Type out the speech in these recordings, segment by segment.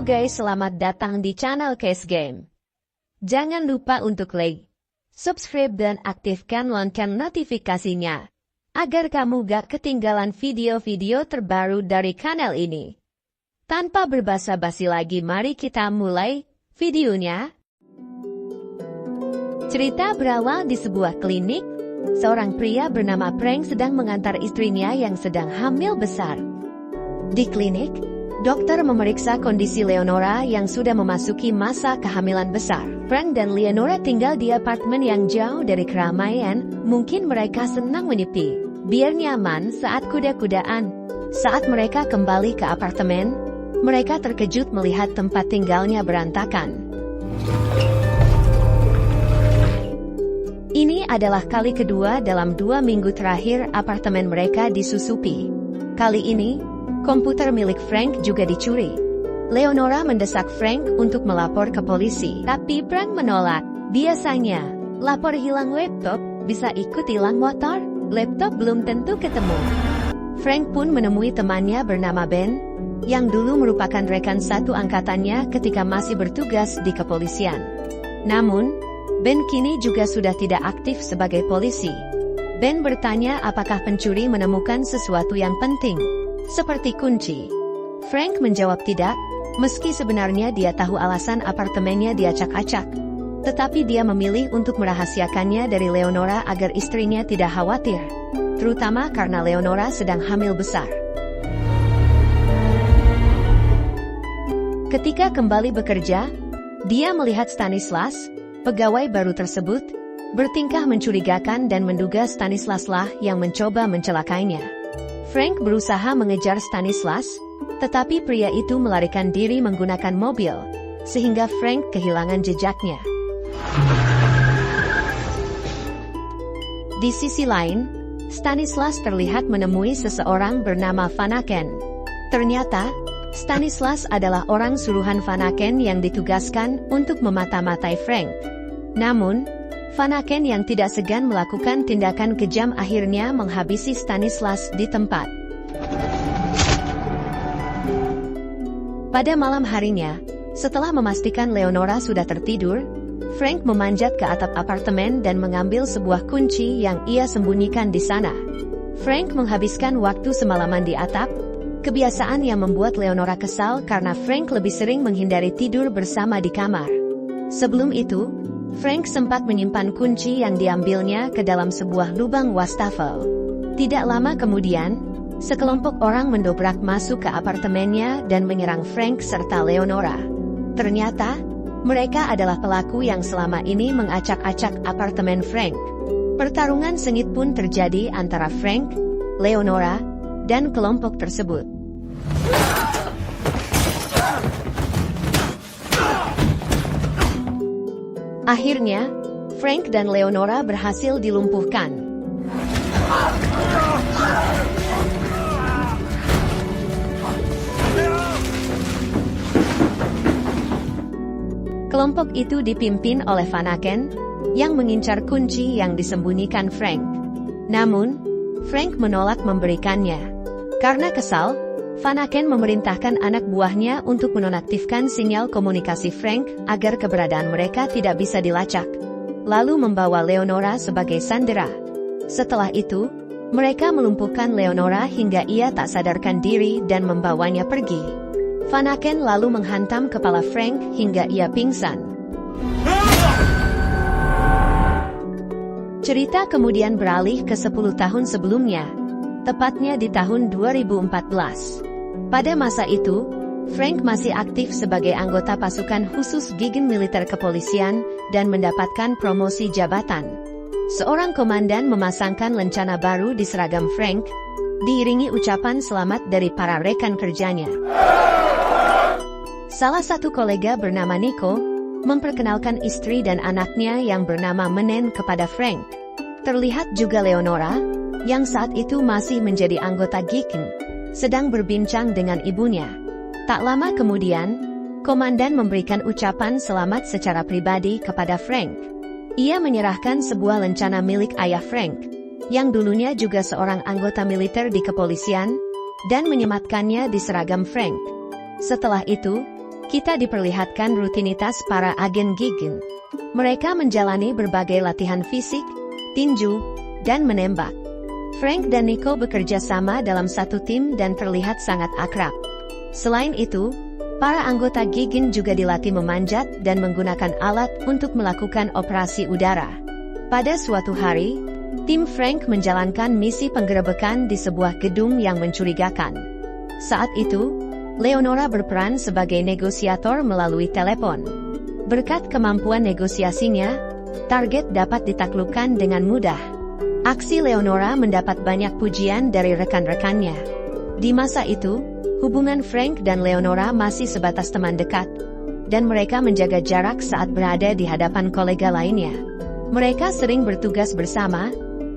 guys, selamat datang di channel Case Game. Jangan lupa untuk like, subscribe dan aktifkan lonceng notifikasinya, agar kamu gak ketinggalan video-video terbaru dari kanal ini. Tanpa berbasa-basi lagi, mari kita mulai videonya. Cerita berawal di sebuah klinik. Seorang pria bernama Frank sedang mengantar istrinya yang sedang hamil besar. Di klinik, dokter memeriksa kondisi Leonora yang sudah memasuki masa kehamilan besar. Frank dan Leonora tinggal di apartemen yang jauh dari keramaian. Mungkin mereka senang menyepi, biar nyaman saat kuda-kudaan. Saat mereka kembali ke apartemen, mereka terkejut melihat tempat tinggalnya berantakan. Ini adalah kali kedua dalam 2 minggu terakhir apartemen mereka disusupi. Kali ini, komputer milik Frank juga dicuri. Leonora mendesak Frank untuk melapor ke polisi, tapi Frank menolak. Biasanya, lapor hilang laptop, bisa ikut hilang motor, laptop belum tentu ketemu. Frank pun menemui temannya bernama Ben, yang dulu merupakan rekan satu angkatannya ketika masih bertugas di kepolisian. Namun, Ben kini juga sudah tidak aktif sebagai polisi. Ben bertanya apakah pencuri menemukan sesuatu yang penting, seperti kunci. Frank menjawab tidak, meski sebenarnya dia tahu alasan apartemennya diacak-acak. Tetapi dia memilih untuk merahasiakannya dari Leonora agar istrinya tidak khawatir, terutama karena Leonora sedang hamil besar. Ketika kembali bekerja, dia melihat Stanislas, pegawai baru tersebut, bertingkah mencurigakan dan menduga Stanislaslah yang mencoba mencelakainya. Frank berusaha mengejar Stanislas, tetapi pria itu melarikan diri menggunakan mobil, sehingga Frank kehilangan jejaknya. Di sisi lain, Stanislas terlihat menemui seseorang bernama Vanaken. Ternyata, Stanislas adalah orang suruhan Vanaken yang ditugaskan untuk memata-matai Frank. Namun, Vanaken yang tidak segan melakukan tindakan kejam akhirnya menghabisi Stanislas di tempat. Pada malam harinya, setelah memastikan Leonora sudah tertidur, Frank memanjat ke atap apartemen dan mengambil sebuah kunci yang ia sembunyikan di sana. Frank menghabiskan waktu semalaman di atap, kebiasaan yang membuat Leonora kesal karena Frank lebih sering menghindari tidur bersama di kamar. Sebelum itu, Frank sempat menyimpan kunci yang diambilnya ke dalam sebuah lubang wastafel. Tidak lama kemudian, sekelompok orang mendobrak masuk ke apartemennya dan menyerang Frank serta Leonora. Ternyata, mereka adalah pelaku yang selama ini mengacak-acak apartemen Frank. Pertarungan sengit pun terjadi antara Frank, Leonora, dan kelompok tersebut. Akhirnya, Frank dan Leonora berhasil dilumpuhkan. Kelompok itu dipimpin oleh Vanaken, yang mengincar kunci yang disembunyikan Frank. Namun, Frank menolak memberikannya. Karena kesal, Vanaken memerintahkan anak buahnya untuk menonaktifkan sinyal komunikasi Frank agar keberadaan mereka tidak bisa dilacak, lalu membawa Leonora sebagai sandera. Setelah itu, mereka melumpuhkan Leonora hingga ia tak sadarkan diri dan membawanya pergi. Vanaken lalu menghantam kepala Frank hingga ia pingsan. Cerita kemudian beralih ke 10 tahun sebelumnya, tepatnya di tahun 2014. Pada masa itu, Frank masih aktif sebagai anggota pasukan khusus Gigant militer kepolisian dan mendapatkan promosi jabatan. Seorang komandan memasangkan lencana baru di seragam Frank, diiringi ucapan selamat dari para rekan kerjanya. Salah satu kolega bernama Nico memperkenalkan istri dan anaknya yang bernama Menen kepada Frank. Terlihat juga Leonora, yang saat itu masih menjadi anggota Gigant, sedang berbincang dengan ibunya. Tak lama kemudian, komandan memberikan ucapan selamat secara pribadi kepada Frank. Ia menyerahkan sebuah lencana milik ayah Frank, yang dulunya juga seorang anggota militer di kepolisian, dan menyematkannya di seragam Frank. Setelah itu, kita diperlihatkan rutinitas para agen Gigan. Mereka menjalani berbagai latihan fisik, tinju, dan menembak. Frank dan Nico bekerja sama dalam satu tim dan terlihat sangat akrab. Selain itu, para anggota Gigan juga dilatih memanjat dan menggunakan alat untuk melakukan operasi udara. Pada suatu hari, tim Frank menjalankan misi penggerebekan di sebuah gedung yang mencurigakan. Saat itu, Leonora berperan sebagai negosiator melalui telepon. Berkat kemampuan negosiasinya, target dapat ditaklukkan dengan mudah. Aksi Leonora mendapat banyak pujian dari rekan-rekannya. Di masa itu, hubungan Frank dan Leonora masih sebatas teman dekat, dan mereka menjaga jarak saat berada di hadapan kolega lainnya. Mereka sering bertugas bersama,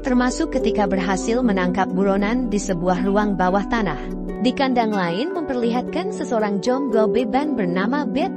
termasuk ketika berhasil menangkap buronan di sebuah ruang bawah tanah. Di kandang lain memperlihatkan seseorang jomblo beban bernama Ben.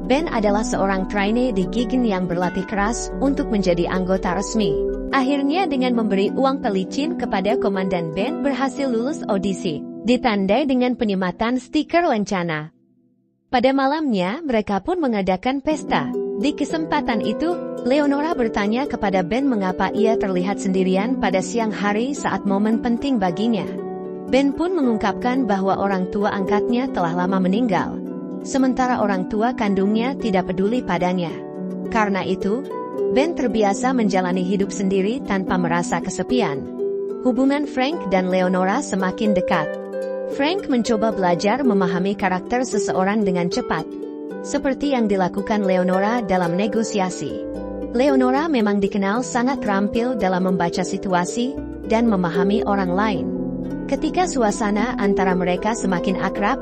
Ben adalah seorang trainee di Gigan yang berlatih keras untuk menjadi anggota resmi. Akhirnya dengan memberi uang pelicin kepada komandan, Ben berhasil lulus audisi, ditandai dengan penyematan stiker lencana. Pada malamnya, mereka pun mengadakan pesta. Di kesempatan itu, Leonora bertanya kepada Ben mengapa ia terlihat sendirian pada siang hari saat momen penting baginya. Ben pun mengungkapkan bahwa orang tua angkatnya telah lama meninggal, sementara orang tua kandungnya tidak peduli padanya. Karena itu, Ben terbiasa menjalani hidup sendiri tanpa merasa kesepian. Hubungan Frank dan Leonora semakin dekat. Frank mencoba belajar memahami karakter seseorang dengan cepat, seperti yang dilakukan Leonora dalam negosiasi. Leonora memang dikenal sangat terampil dalam membaca situasi dan memahami orang lain. Ketika suasana antara mereka semakin akrab,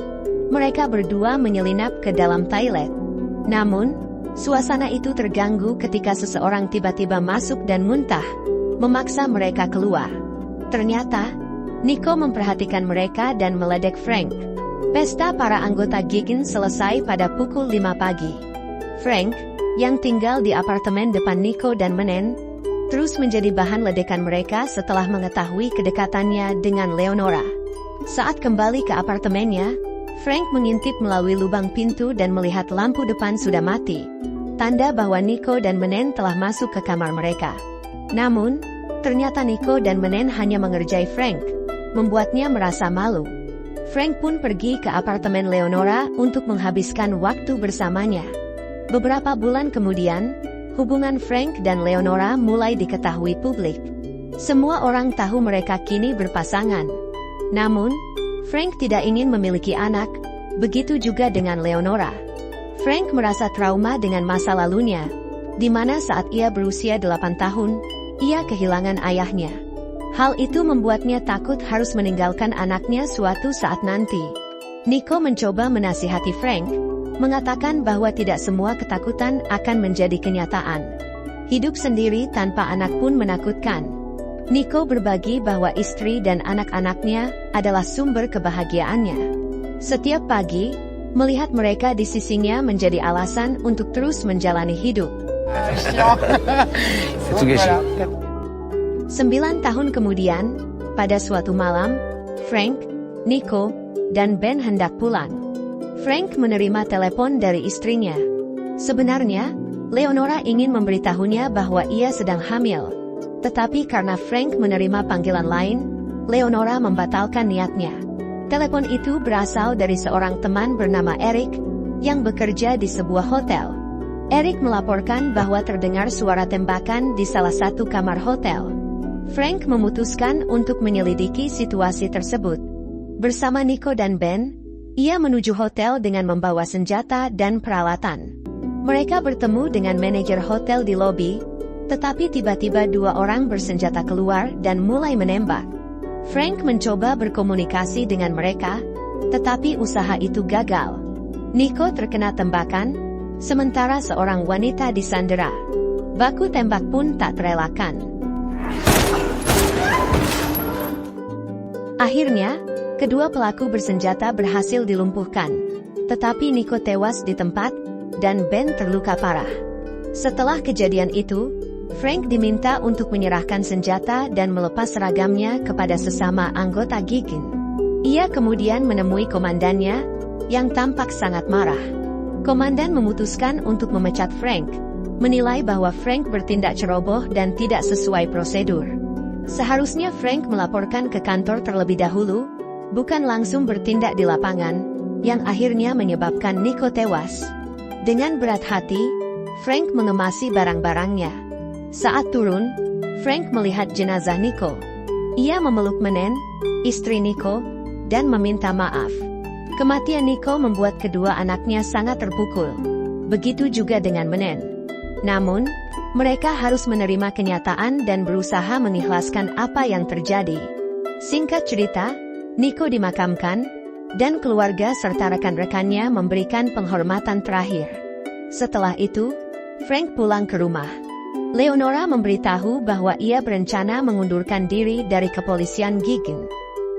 mereka berdua menyelinap ke dalam toilet. Namun, suasana itu terganggu ketika seseorang tiba-tiba masuk dan muntah, memaksa mereka keluar. Ternyata, Nico memperhatikan mereka dan meledek Frank. Pesta para anggota Gigan selesai pada pukul 5 pagi. Frank, yang tinggal di apartemen depan Nico dan Menen, terus menjadi bahan ledekan mereka setelah mengetahui kedekatannya dengan Leonora. Saat kembali ke apartemennya, Frank mengintip melalui lubang pintu dan melihat lampu depan sudah mati, tanda bahwa Nico dan Menen telah masuk ke kamar mereka. Namun, ternyata Nico dan Menen hanya mengerjai Frank, membuatnya merasa malu. Frank pun pergi ke apartemen Leonora untuk menghabiskan waktu bersamanya. Beberapa bulan kemudian, hubungan Frank dan Leonora mulai diketahui publik. Semua orang tahu mereka kini berpasangan. Namun, Frank tidak ingin memiliki anak, begitu juga dengan Leonora. Frank merasa trauma dengan masa lalunya, di mana saat ia berusia 8 tahun, ia kehilangan ayahnya. Hal itu membuatnya takut harus meninggalkan anaknya suatu saat nanti. Nico mencoba menasihati Frank, mengatakan bahwa tidak semua ketakutan akan menjadi kenyataan. Hidup sendiri tanpa anak pun menakutkan. Nico berbagi bahwa istri dan anak-anaknya adalah sumber kebahagiaannya. Setiap pagi, melihat mereka di sisinya menjadi alasan untuk terus menjalani hidup. 9 tahun kemudian, pada suatu malam, Frank, Nico, dan Ben hendak pulang. Frank menerima telepon dari istrinya. Sebenarnya, Leonora ingin memberitahunya bahwa ia sedang hamil. Tetapi karena Frank menerima panggilan lain, Leonora membatalkan niatnya. Telepon itu berasal dari seorang teman bernama Eric, yang bekerja di sebuah hotel. Eric melaporkan bahwa terdengar suara tembakan di salah satu kamar hotel. Frank memutuskan untuk menyelidiki situasi tersebut. Bersama Nico dan Ben, ia menuju hotel dengan membawa senjata dan peralatan. Mereka bertemu dengan manajer hotel di lobi, tetapi tiba-tiba 2 orang bersenjata keluar dan mulai menembak. Frank mencoba berkomunikasi dengan mereka, tetapi usaha itu gagal. Nico terkena tembakan, sementara seorang wanita disandera. Baku tembak pun tak terelakkan. Akhirnya, kedua pelaku bersenjata berhasil dilumpuhkan, tetapi Nico tewas di tempat, dan Ben terluka parah. Setelah kejadian itu, Frank diminta untuk menyerahkan senjata dan melepas seragamnya kepada sesama anggota Gigan. Ia kemudian menemui komandannya, yang tampak sangat marah. Komandan memutuskan untuk memecat Frank, menilai bahwa Frank bertindak ceroboh dan tidak sesuai prosedur. Seharusnya Frank melaporkan ke kantor terlebih dahulu, bukan langsung bertindak di lapangan, yang akhirnya menyebabkan Nico tewas. Dengan berat hati, Frank mengemasi barang-barangnya. Saat turun, Frank melihat jenazah Nico. Ia memeluk Menen, istri Nico, dan meminta maaf. Kematian Nico membuat kedua anaknya sangat terpukul. Begitu juga dengan Menen. Namun, mereka harus menerima kenyataan dan berusaha mengikhlaskan apa yang terjadi. Singkat cerita, Nico dimakamkan, dan keluarga serta rekan-rekannya memberikan penghormatan terakhir. Setelah itu, Frank pulang ke rumah. Leonora memberitahu bahwa ia berencana mengundurkan diri dari kepolisian Gigan.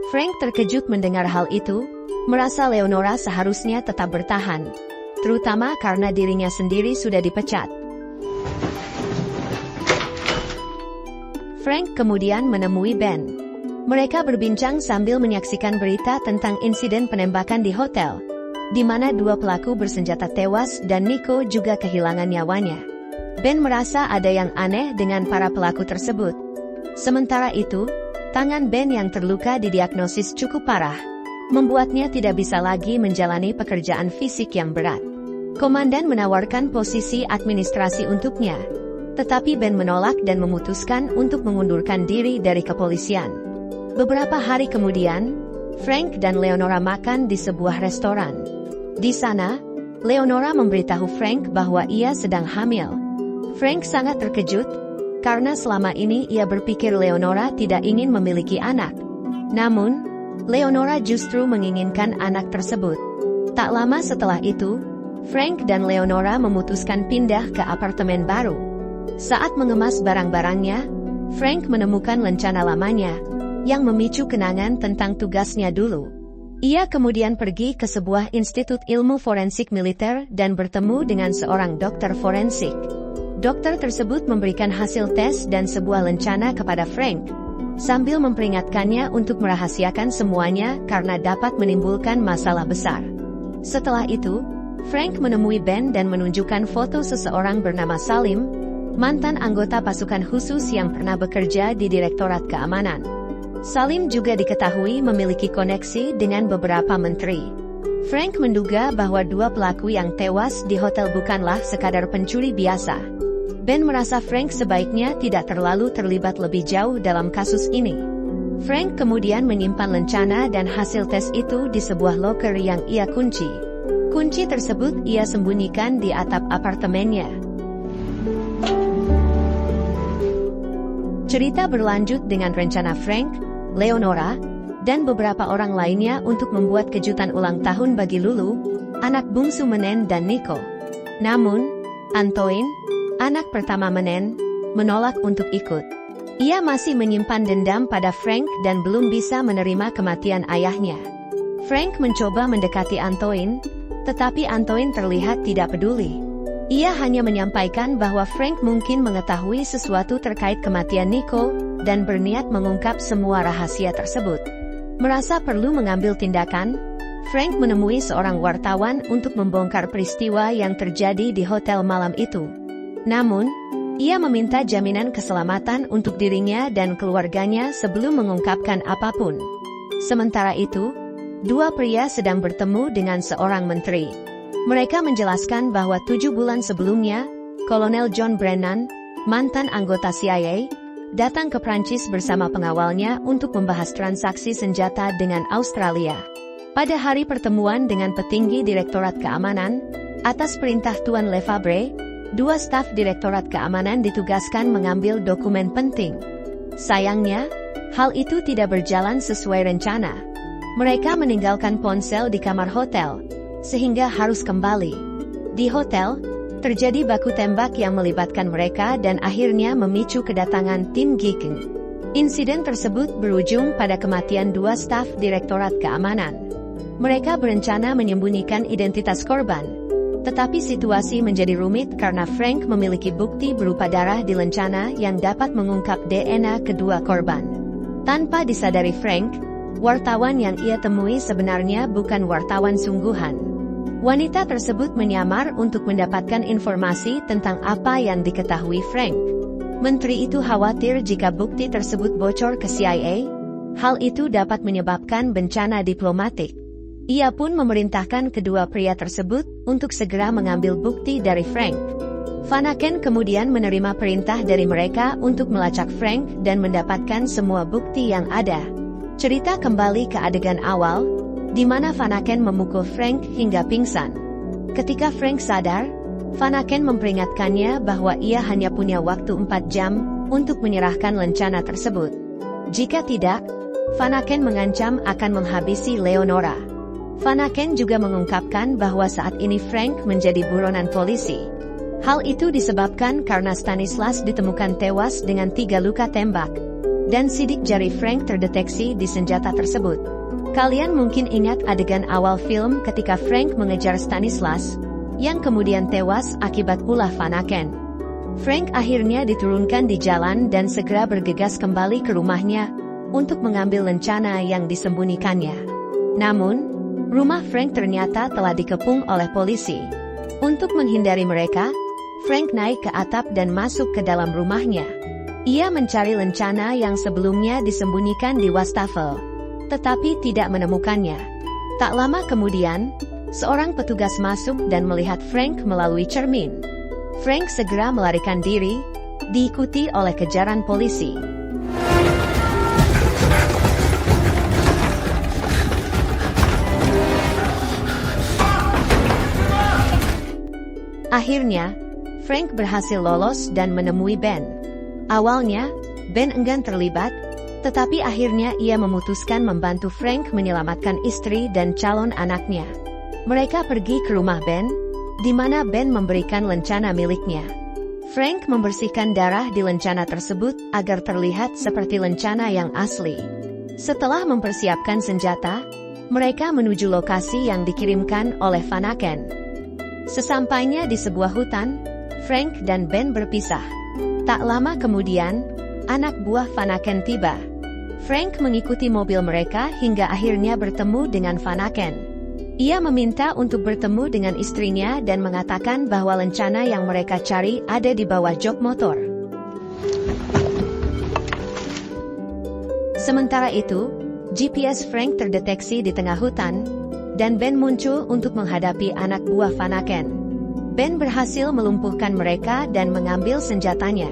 Frank terkejut mendengar hal itu, merasa Leonora seharusnya tetap bertahan, terutama karena dirinya sendiri sudah dipecat. Frank kemudian menemui Ben. Mereka berbincang sambil menyaksikan berita tentang insiden penembakan di hotel, di mana dua pelaku bersenjata tewas dan Nico juga kehilangan nyawanya. Ben merasa ada yang aneh dengan para pelaku tersebut. Sementara itu, tangan Ben yang terluka didiagnosis cukup parah, membuatnya tidak bisa lagi menjalani pekerjaan fisik yang berat. Komandan menawarkan posisi administrasi untuknya, tetapi Ben menolak dan memutuskan untuk mengundurkan diri dari kepolisian. Beberapa hari kemudian, Frank dan Leonora makan di sebuah restoran. Di sana, Leonora memberitahu Frank bahwa ia sedang hamil. Frank sangat terkejut, karena selama ini ia berpikir Leonora tidak ingin memiliki anak. Namun, Leonora justru menginginkan anak tersebut. Tak lama setelah itu, Frank dan Leonora memutuskan pindah ke apartemen baru. Saat mengemas barang-barangnya, Frank menemukan lencana lamanya, yang memicu kenangan tentang tugasnya dulu. Ia kemudian pergi ke sebuah institut ilmu forensik militer dan bertemu dengan seorang dokter forensik. Dokter tersebut memberikan hasil tes dan sebuah lencana kepada Frank, sambil memperingatkannya untuk merahasiakan semuanya karena dapat menimbulkan masalah besar. Setelah itu, Frank menemui Ben dan menunjukkan foto seseorang bernama Salim, mantan anggota pasukan khusus yang pernah bekerja di Direktorat Keamanan. Salim juga diketahui memiliki koneksi dengan beberapa menteri. Frank menduga bahwa dua pelaku yang tewas di hotel bukanlah sekadar pencuri biasa. Ben merasa Frank sebaiknya tidak terlalu terlibat lebih jauh dalam kasus ini. Frank kemudian menyimpan lencana dan hasil tes itu di sebuah loker yang ia kunci. Kunci tersebut ia sembunyikan di atap apartemennya. Cerita berlanjut dengan rencana Frank, Leonora, dan beberapa orang lainnya untuk membuat kejutan ulang tahun bagi Lulu, anak bungsu Menen dan Nico. Namun, Antoine, anak pertama Menen, menolak untuk ikut. Ia masih menyimpan dendam pada Frank dan belum bisa menerima kematian ayahnya. Frank mencoba mendekati Antoine, tetapi Antoine terlihat tidak peduli. Ia hanya menyampaikan bahwa Frank mungkin mengetahui sesuatu terkait kematian Nico, dan berniat mengungkap semua rahasia tersebut. Merasa perlu mengambil tindakan, Frank menemui seorang wartawan untuk membongkar peristiwa yang terjadi di hotel malam itu. Namun, ia meminta jaminan keselamatan untuk dirinya dan keluarganya sebelum mengungkapkan apapun. Sementara itu, dua pria sedang bertemu dengan seorang menteri. Mereka menjelaskan bahwa 7 bulan sebelumnya, Kolonel John Brennan, mantan anggota CIA, datang ke Prancis bersama pengawalnya untuk membahas transaksi senjata dengan Australia. Pada hari pertemuan dengan petinggi Direktorat Keamanan, atas perintah Tuan Lefebvre, 2 staf Direktorat Keamanan ditugaskan mengambil dokumen penting. Sayangnya, hal itu tidak berjalan sesuai rencana. Mereka meninggalkan ponsel di kamar hotel, sehingga harus kembali. Di hotel, terjadi baku tembak yang melibatkan mereka dan akhirnya memicu kedatangan tim Gigan. Insiden tersebut berujung pada kematian 2 staf Direktorat Keamanan. Mereka berencana menyembunyikan identitas korban, tetapi situasi menjadi rumit karena Frank memiliki bukti berupa darah di lencana yang dapat mengungkap DNA kedua korban. Tanpa disadari Frank, wartawan yang ia temui sebenarnya bukan wartawan sungguhan. Wanita tersebut menyamar untuk mendapatkan informasi tentang apa yang diketahui Frank. Menteri itu khawatir jika bukti tersebut bocor ke CIA, hal itu dapat menyebabkan bencana diplomatik. Ia pun memerintahkan kedua pria tersebut untuk segera mengambil bukti dari Frank. Vanaken kemudian menerima perintah dari mereka untuk melacak Frank dan mendapatkan semua bukti yang ada. Cerita kembali ke adegan awal, di mana Vanaken memukul Frank hingga pingsan. Ketika Frank sadar, Vanaken memperingatkannya bahwa ia hanya punya waktu 4 jam untuk menyerahkan lencana tersebut. Jika tidak, Vanaken mengancam akan menghabisi Leonora. Vanaken juga mengungkapkan bahwa saat ini Frank menjadi buronan polisi. Hal itu disebabkan karena Stanislas ditemukan tewas dengan 3 luka tembak, dan sidik jari Frank terdeteksi di senjata tersebut. Kalian mungkin ingat adegan awal film ketika Frank mengejar Stanislas, yang kemudian tewas akibat ulah Vanaken. Frank akhirnya diturunkan di jalan dan segera bergegas kembali ke rumahnya untuk mengambil lencana yang disembunyikannya. Namun, rumah Frank ternyata telah dikepung oleh polisi. Untuk menghindari mereka, Frank naik ke atap dan masuk ke dalam rumahnya. Ia mencari lencana yang sebelumnya disembunyikan di wastafel, tetapi tidak menemukannya. Tak lama kemudian, seorang petugas masuk dan melihat Frank melalui cermin. Frank segera melarikan diri, diikuti oleh kejaran polisi. Akhirnya, Frank berhasil lolos dan menemui Ben. Awalnya, Ben enggan terlibat, tetapi akhirnya ia memutuskan membantu Frank menyelamatkan istri dan calon anaknya. Mereka pergi ke rumah Ben, di mana Ben memberikan lencana miliknya. Frank membersihkan darah di lencana tersebut agar terlihat seperti lencana yang asli. Setelah mempersiapkan senjata, mereka menuju lokasi yang dikirimkan oleh Vanaken. Sesampainya di sebuah hutan, Frank dan Ben berpisah. Tak lama kemudian, anak buah Vanaken tiba. Frank mengikuti mobil mereka hingga akhirnya bertemu dengan Vanaken. Ia meminta untuk bertemu dengan istrinya dan mengatakan bahwa lencana yang mereka cari ada di bawah jok motor. Sementara itu, GPS Frank terdeteksi di tengah hutan, dan Ben muncul untuk menghadapi anak buah Vanaken. Ben berhasil melumpuhkan mereka dan mengambil senjatanya.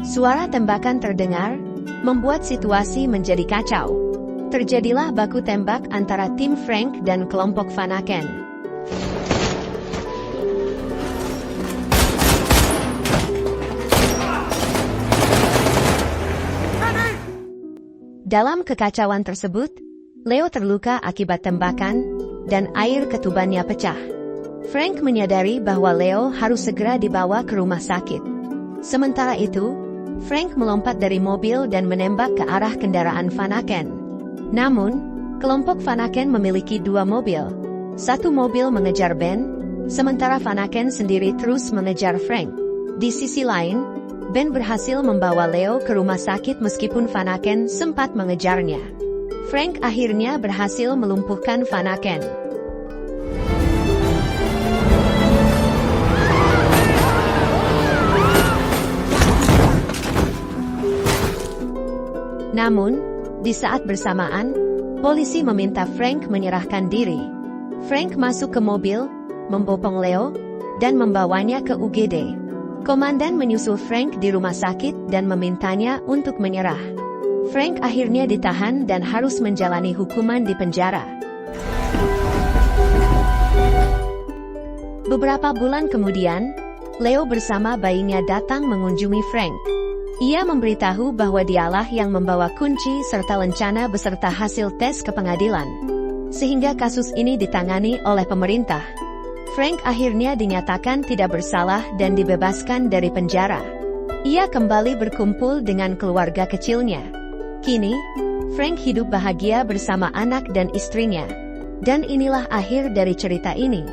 Suara tembakan terdengar, membuat situasi menjadi kacau. Terjadilah baku tembak antara tim Frank dan kelompok Vanaken. Dalam kekacauan tersebut, Leo terluka akibat tembakan, dan air ketubannya pecah. Frank menyadari bahwa Leo harus segera dibawa ke rumah sakit. Sementara itu, Frank melompat dari mobil dan menembak ke arah kendaraan Vanaken. Namun, kelompok Vanaken memiliki 2 mobil. Satu mobil mengejar Ben, sementara Vanaken sendiri terus mengejar Frank. Di sisi lain, Ben berhasil membawa Leo ke rumah sakit meskipun Vanaken sempat mengejarnya. Frank akhirnya berhasil melumpuhkan Vanaken. Namun, di saat bersamaan, polisi meminta Frank menyerahkan diri. Frank masuk ke mobil, membopong Leo, dan membawanya ke UGD. Komandan menyusul Frank di rumah sakit dan memintanya untuk menyerah. Frank akhirnya ditahan dan harus menjalani hukuman di penjara. Beberapa bulan kemudian, Leo bersama bayinya datang mengunjungi Frank. Ia memberitahu bahwa dialah yang membawa kunci serta lencana beserta hasil tes ke pengadilan. Sehingga kasus ini ditangani oleh pemerintah. Frank akhirnya dinyatakan tidak bersalah dan dibebaskan dari penjara. Ia kembali berkumpul dengan keluarga kecilnya. Kini, Frank hidup bahagia bersama anak dan istrinya. Dan inilah akhir dari cerita ini.